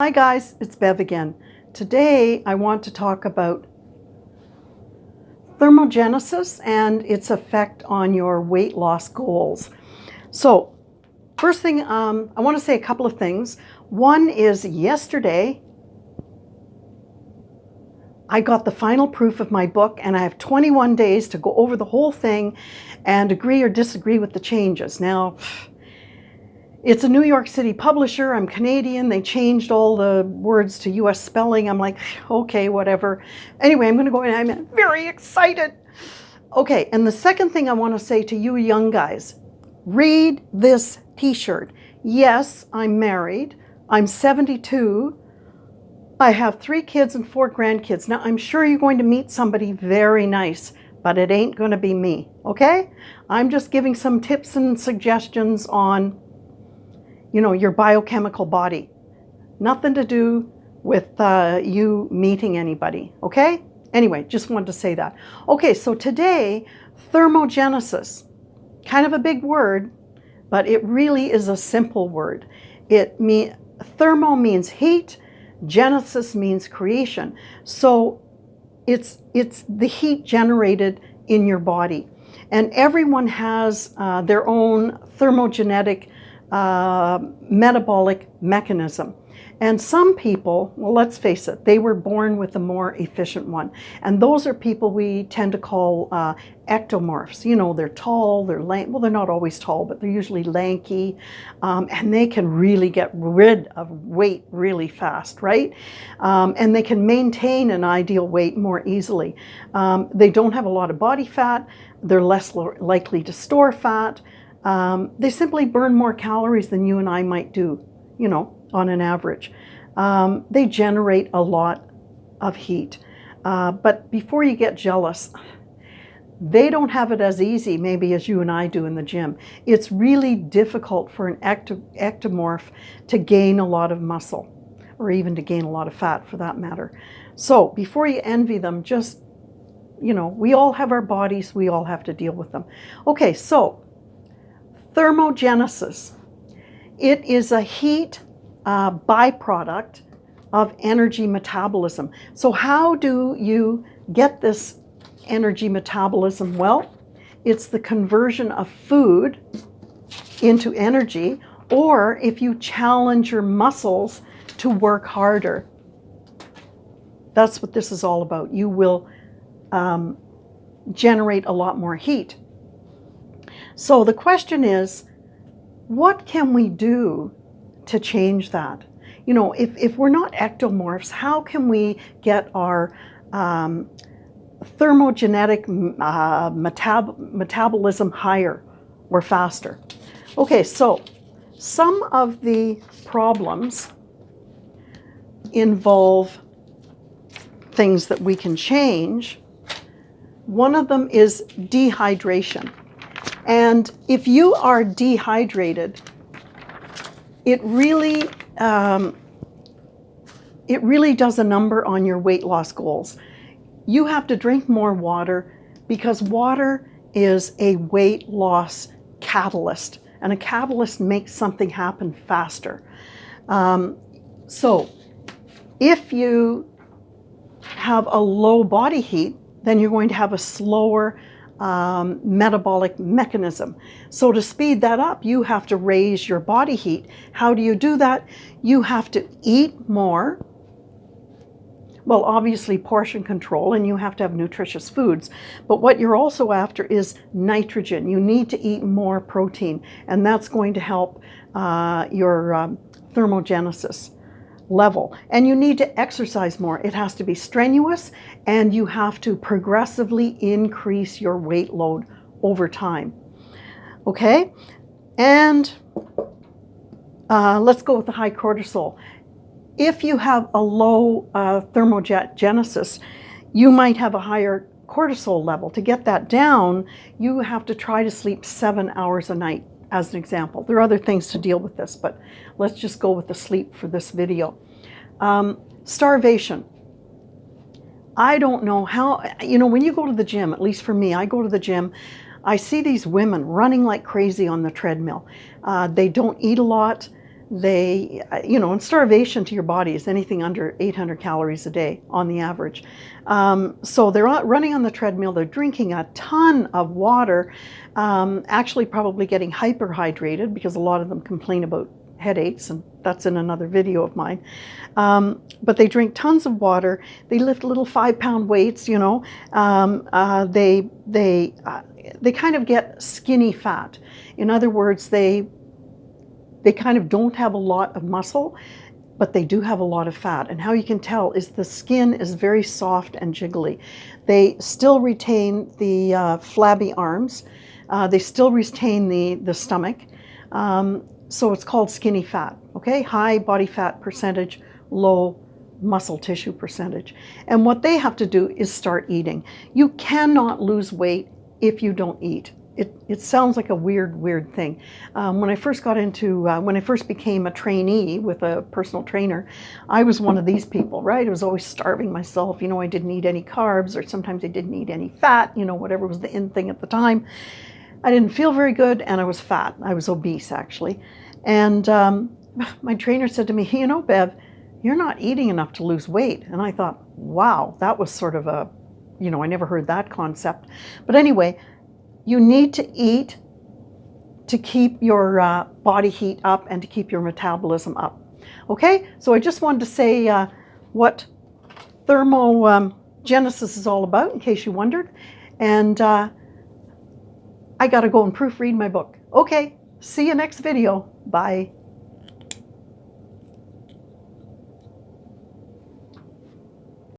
Hi guys, it's Bev again. Today I want to talk about thermogenesis and its effect on your weight loss goals. So first thing, I want to say a couple of things. One is yesterday I got the final proof of my book and I have 21 days to go over the whole thing and agree or disagree with the changes. Now, it's a New York City publisher. I'm Canadian. They changed all the words to US spelling. I'm like, okay, whatever. Anyway, I'm going to go in. I'm very excited. Okay, and the second thing I want to say to you young guys, read this t-shirt. Yes, I'm married. I'm 72. I have 3 kids and 4 grandkids. Now, I'm sure you're going to meet somebody very nice, but it ain't going to be me, okay? I'm just giving some tips and suggestions on your biochemical body. Nothing to do with you meeting anybody, okay? Anyway, just wanted to say that. Okay, so today, thermogenesis, kind of a big word, but it really is a simple word. Thermo means heat, genesis means creation. So it's the heat generated in your body. And everyone has their own thermogenetic metabolic mechanism. And some people, well, let's face it, they were born with a more efficient one. And those are people we tend to call ectomorphs. They're tall, they're lanky. Well, they're not always tall, but they're usually lanky. And they can really get rid of weight really fast, right? And they can maintain an ideal weight more easily. They don't have a lot of body fat. They're less likely to store fat. They simply burn more calories than you and I might do, on an average. They generate a lot of heat. But before you get jealous, they don't have it as easy maybe as you and I do in the gym. It's really difficult for an ectomorph to gain a lot of muscle, or even to gain a lot of fat for that matter. So before you envy them, just, we all have our bodies, we all have to deal with them. Okay, so thermogenesis. It is a heat byproduct of energy metabolism. So how do you get this energy metabolism? Well, it's the conversion of food into energy, or if you challenge your muscles to work harder. That's what this is all about. You will generate a lot more heat. So the question is, what can we do to change that? If we're not ectomorphs, how can we get our thermogenetic metabolism higher or faster? Okay, so some of the problems involve things that we can change. One of them is dehydration. And if you are dehydrated, it really does a number on your weight loss goals. You have to drink more water because water is a weight loss catalyst, and a catalyst makes something happen faster. So if you have a low body heat, then you're going to have a slower metabolic mechanism. So to speed that up, you have to raise your body heat. How do you do that? You have to eat more. Well, obviously portion control, and you have to have nutritious foods. But what you're also after is nitrogen. You need to eat more protein, and that's going to help your thermogenesis level. And you need to exercise more. It has to be strenuous, and you have to progressively increase your weight load over time. Okay? And let's go with the high cortisol. If you have a low thermogenesis, you might have a higher cortisol level. To get that down, you have to try to sleep 7 hours a night, as an example. There are other things to deal with this, but let's just go with the sleep for this video. Starvation. I don't know how, when you go to the gym, at least for me, I go to the gym, I see these women running like crazy on the treadmill. They don't eat a lot. and starvation to your body is anything under 800 calories a day on the average. So they're running on the treadmill, they're drinking a ton of water, actually probably getting hyperhydrated because a lot of them complain about headaches, and that's in another video of mine. But they drink tons of water, they lift little 5-pound weights, they kind of get skinny fat. In other words, they kind of don't have a lot of muscle, but they do have a lot of fat. And how you can tell is the skin is very soft and jiggly. They still retain the flabby arms. They still retain the stomach. So it's called skinny fat, okay? High body fat percentage, low muscle tissue percentage. And what they have to do is start eating. You cannot lose weight if you don't eat. It sounds like a weird thing. When I first became a trainee with a personal trainer, I was one of these people, right? I was always starving myself. I didn't eat any carbs, or sometimes I didn't eat any fat, whatever was the in thing at the time. I didn't feel very good, and I was fat. I was obese, actually. And my trainer said to me, Bev, you're not eating enough to lose weight. And I thought, wow, that was sort of I never heard that concept. But anyway, you need to eat to keep your body heat up and to keep your metabolism up. Okay, so I just wanted to say what thermogenesis is all about, in case you wondered. And I got to go and proofread my book. Okay, see you next video. Bye.